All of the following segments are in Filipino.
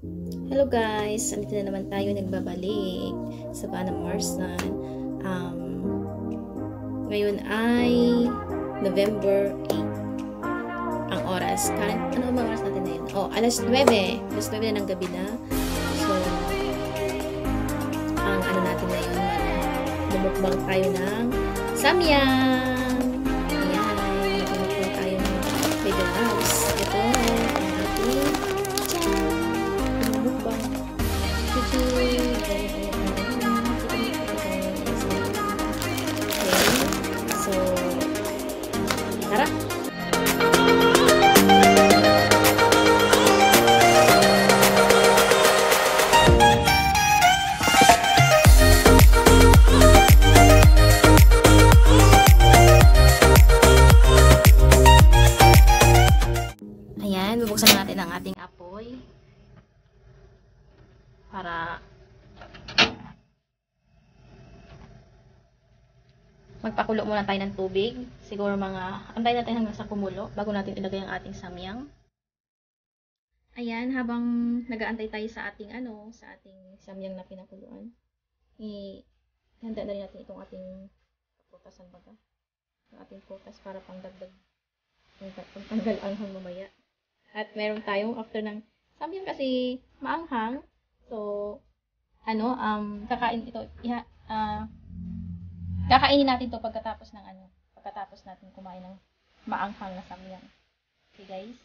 Hello guys! Andito na naman tayo nagbabalik sa Banang Marsan. Um, Ngayon ay November 8. Ang oras, ano ba oras natin na yun? Oh, alas 9. Alas 9 na ng gabi na. So, ang ano natin na yun, bumukbang tayo ng samyang. Ayan, bumukbang tayo ng baby house. Ito, ang ating bumukbang. So, tara! Ayan, bubuksan natin ang ating apoy para magpakulo muna tayo ng tubig. Siguro antay natin hanggang sa kumulo bago natin ilagay ang ating samyang. Ayan, habang nag-aantay tayo sa ating samyang na pinakuluan, handa na rin natin itong ating putasan baga. Ang ating putas para pangdagdag pangtanggal anghang mamaya. At meron tayong after ng samyang kasi maanghang. So, kakain ito, kakainin natin to pagkatapos natin kumain ng maanghang na samyang. Okay guys,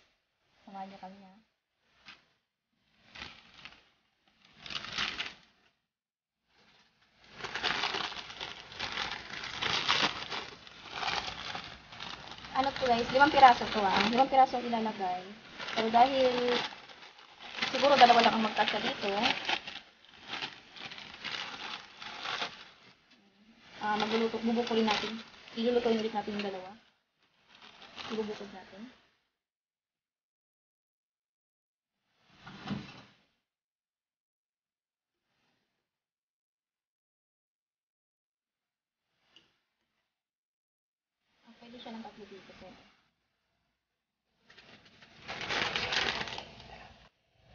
samahan niyo kami na. Ano to guys, 5 piraso to 5 piraso ilalagay. Pero dahil siguro dalawa lang ang magkasya dito, bubukulin natin. Ilulutuin ulit natin yung dalawa. Ibubukod natin. Pwede siya ng tatlo dito.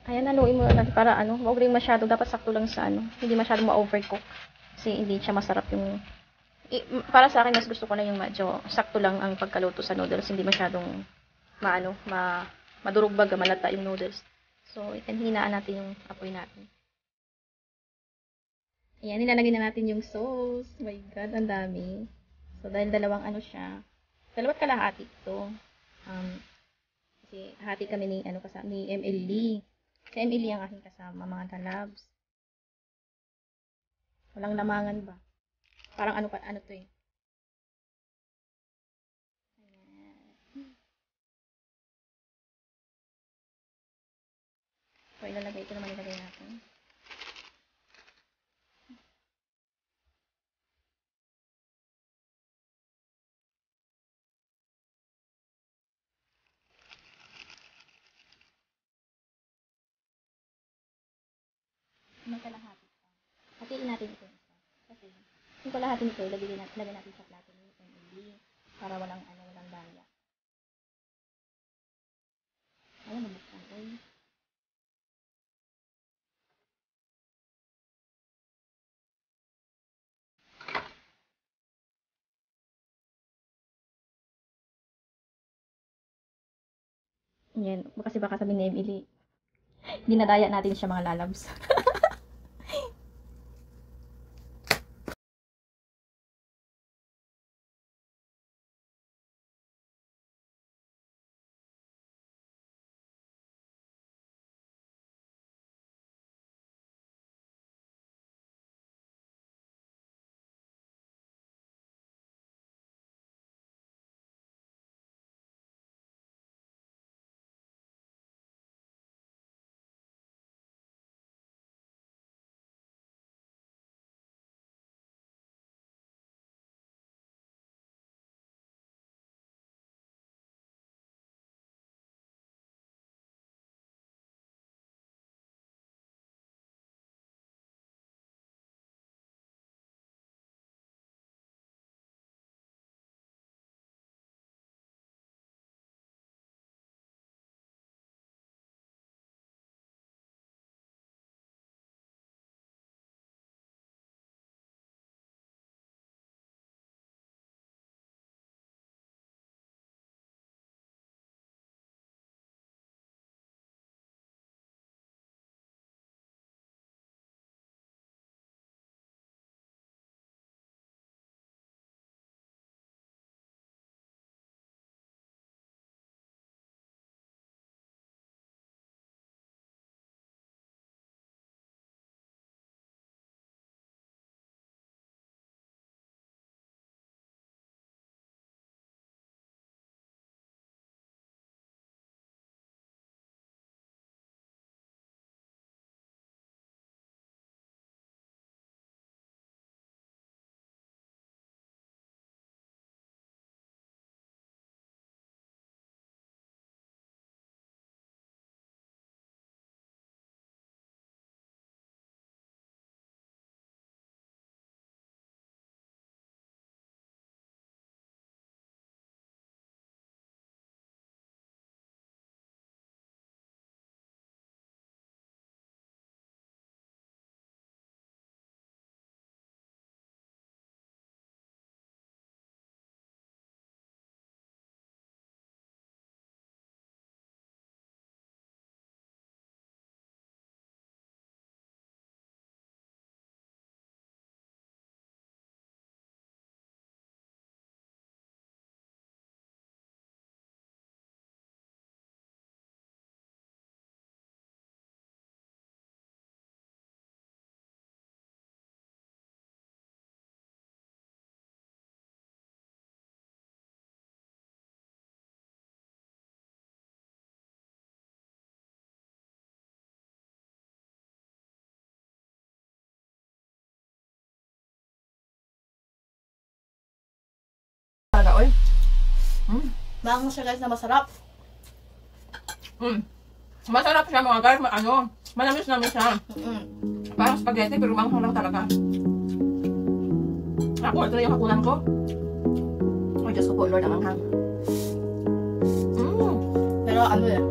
Ayan, haluin mo natin para huwag rin masyado, dapat sakto lang sa hindi masyadong ma-overcook. Kasi hindi siya masarap yung para sa akin mas gusto ko na yung medyo sakto lang ang pagkaluto sa noodles, hindi masyadong madurog baga, malata yung noodles. So, hinaan natin yung apoy natin. Ayan, nilalagay na natin yung sauce. Oh my God, ang dami. So, dahil dalawang dalawat kalahati ito. Kasi hati kami ni MLD. Si MLD ang aking kasama, mga kalabs. Walang lamangan ba? Parang ano to eh. Ayan. So, ito naman ilagay natin. Kalahati. Hatiin natin ito. Kasi, yung kalahati nito, ilagay natin sa plato ni MLD para walang daya. Ayan, nabuksan ko. Yan, kasi baka sabihin ni Emily, dinadaya natin siya mga lalabs. Bango siya guys na masarap. Masarap siya mga guys. Manamis-namis siya. Parang spaghetti pero manghang lang talaga. Ako, ito na yung hapunan ko. Ay, Diyos ko po, Lord, ang anghang. Pero ano yan?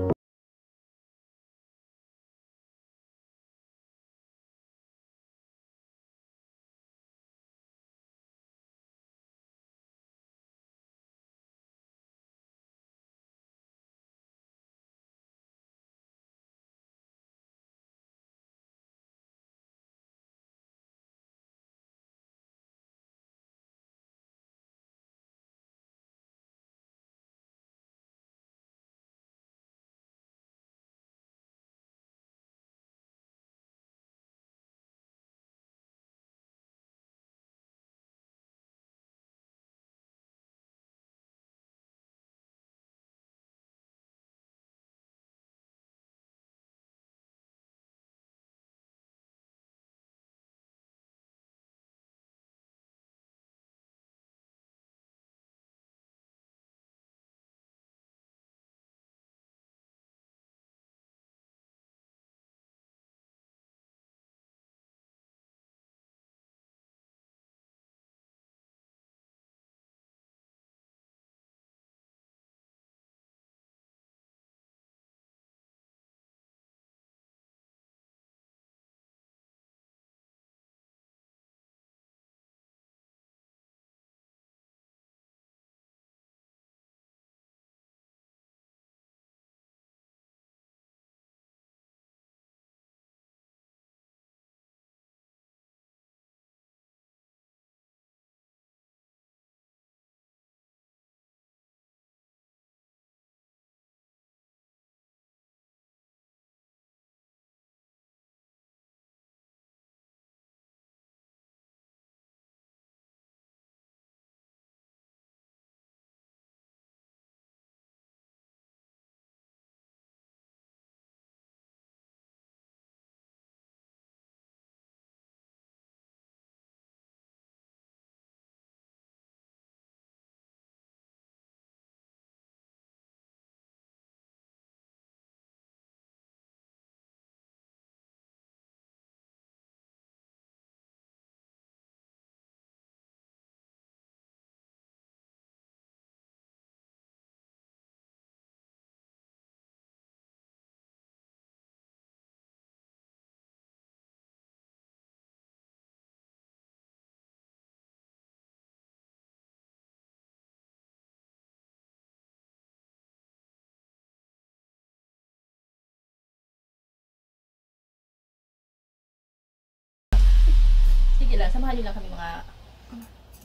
Sige lang, samahan nyo lang kami mga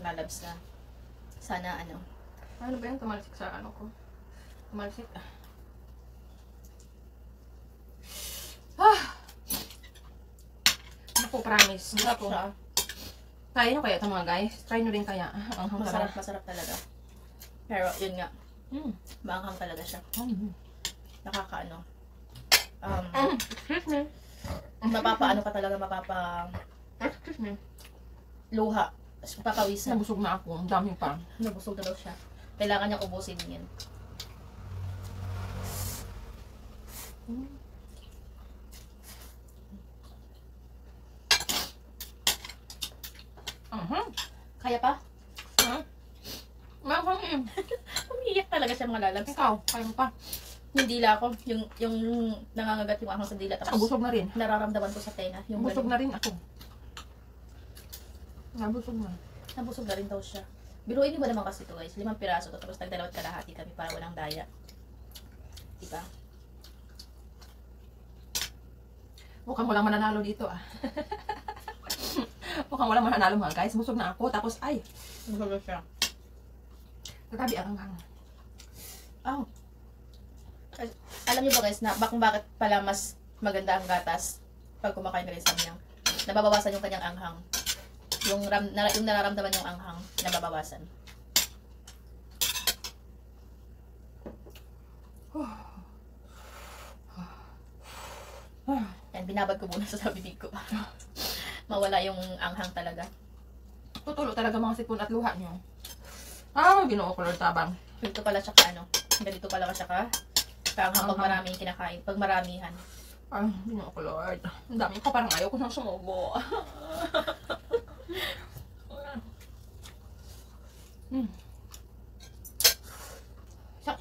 lalabs na. Sana ano. Ano ba yan? Tumalsik sa ano ko. Tumalsik. Ako, promise. Masarap siya. Kaya nyo kaya ito mga guys. Try nyo rin kaya. Masarap talaga. Pero yun nga, maanghang talaga siya. Nakakaano. Excuse me. Mapapaano ka talaga, Excuse me. luha. Papawisan. Nabusog na ako. Ang dami pa. Nabusog na daw siya. Kailangan niya ubusin yan. Kaya pa? Umiiyak talaga siya mga lalabs. Ikaw, kaya mo pa. Yung dila ko, yung nangangagat yung ahang sa dila. Tapos Busog na rin. nararamdaman ko sa tenga. Yung Busog na rin ako. Nabusog na. Nabusog na rin daw siya. Biruin niyo ba naman kasi ito guys? 5 piraso to. Tapos nagdalawat kalahati kami para walang daya. Diba? Mukhang walang mananalo dito ah. Mukhang walang mananalo mga guys. Busog na ako. Tapos ay. Busog na siya. Kagabi ang hang. Oh. Alam niyo ba guys na bakit pala mas maganda ang gatas pag kumakain rin sa samyang? Nababawasan yung kanyang anghang. Yung nararamdaman yung anghang, nababawasan. Yan, binabad ko muna sa bibig ko. Mawala yung anghang talaga. Tutulo talaga mga sipon at luha nyo. Ginoo ko Lord tabang. Ganito pala siya ka, ano. Ganito pala siya ka. Kaanghang pag maraming kinakain. Pag maramihan. Ay, hindi ko, Lord. Ang dami ko, parang ayaw ko nang sumubo.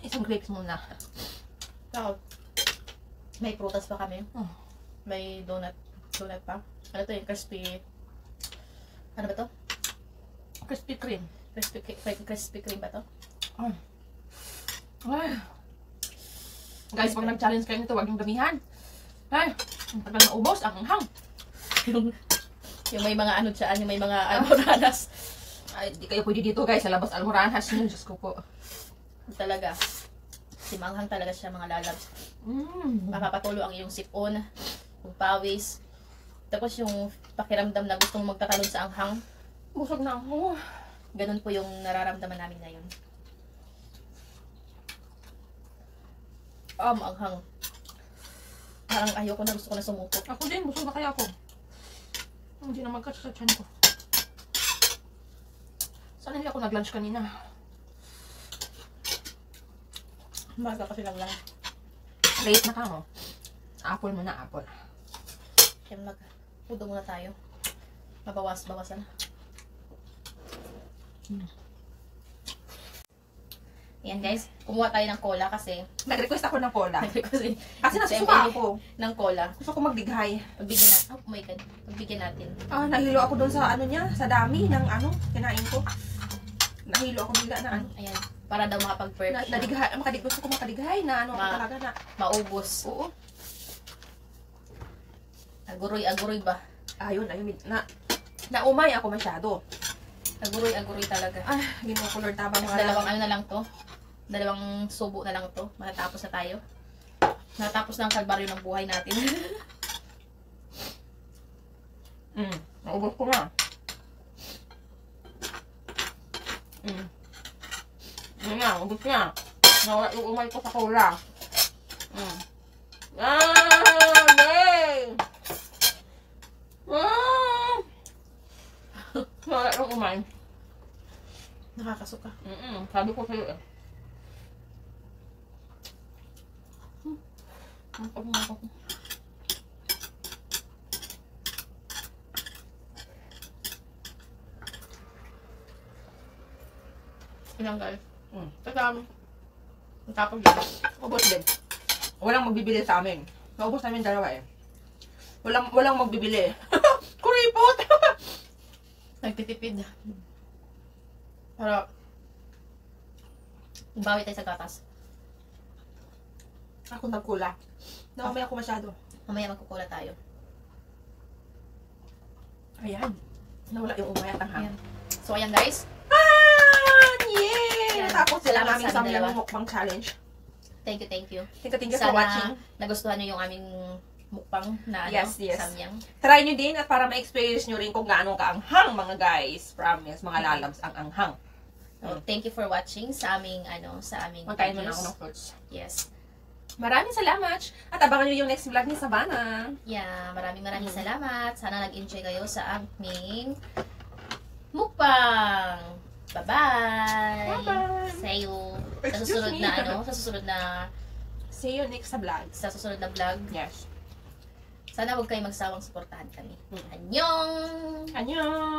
Isang grapes muna. Tapos, may prutas pa kami. Oh. May donut. Donut pa. Ano to yung crispy... Ano ba to? Krispy Kreme. Crispy cream ba to? Ay. Ay. Guys, pag nag-challenge kayo nito, huwag yung damihan. Ay, ang tagal na ubos, ang anghang. yung may mga ano dyan, yung may mga almoranas. Ay, di kayo pwede dito guys, sa labas almoranas nyo, Diyos ko po. Talaga. Si manghang talaga siya, mga lalabs. Mapapatulo ang iyong sipon, yung pawis. Tapos yung pakiramdam na gusto mong magtatalon sa anghang. Busog na ako. Ganun po yung nararamdaman namin ngayon. Anghang. Parang ayoko na, gusto ko na sumuko. Ako din, busog na kaya ako. Hindi na magkatsa sa tiyan ko. Sana hindi ako nag-lunch kanina. Maga kasi lang lang. Late na ka mo. Apple muna, apple. Kaya mag-pudo muna tayo. Mabawasan. Yan guys, kumuha tayo ng cola kasi Nag-request ako ng cola. kasi Kasi nasusuka ako. ng cola. Gusto ko magdighay. Pagbigyan natin. Oh my god. Pagbigyan natin. Ah, nahilo ako doon sa ano niya, sa dami ng ano, kinain ko. Nahilo ako bigla na ano. Ayan. Para daw makapag-perk siya. Gusto ko makadighay na ano talaga na. Maubos. Oo. Aguroy ba? Ayun, naumay ako masyado. Aguroy talaga. Ah, ginukulor tabang mga Dalawang ano na lang to. Dalawang subo na lang to. Matatapos na tayo. Natapos na ang kalbaryo ng buhay natin. Naubos ko na. Yun nga, ubos na. Nawala yung umay ko sa cola. Dang! Nawala yung umay. Nakakasuka. Sabi ko sa'yo eh. Ilang guys? Tapos din. Ubos din. Walang magbibili sa amin. Naubos namin dalawa eh. Walang magbibili. Kuripot! Nagtitipid. Para bawi tayo sa gatas. Ako nagkula. Naumay ako masyado. Mamaya magkukula tayo. Ayan. Nawala yung umay at anghang. Ayan. So ayan guys. Yay! Ayan. Natapos sila Salamat namin sa sa aming dalawa. aming mukbang challenge. Thank you. Thank you for watching. Nagustuhan nyo yung aming mukbang na Yes. samyang. Try nyo din at para ma-experience nyo rin kung gaano kaanghang mga guys. Promise, mga lalabs ang anghang. So, thank you for watching sa aming Magkain mo na videos. ako ng fruits. Yes. Maraming salamat. At abangan nyo yung next vlog ni Savannah. Yeah, maraming salamat. Sana nag-enjoy kayo sa aming mukbang. Bye-bye. Bye-bye. See you sa Excuse susunod me. See you next sa vlog. sa susunod na vlog. Yes. Sana huwag kayo magsawang suportahan kami. Annyeong! Annyeong!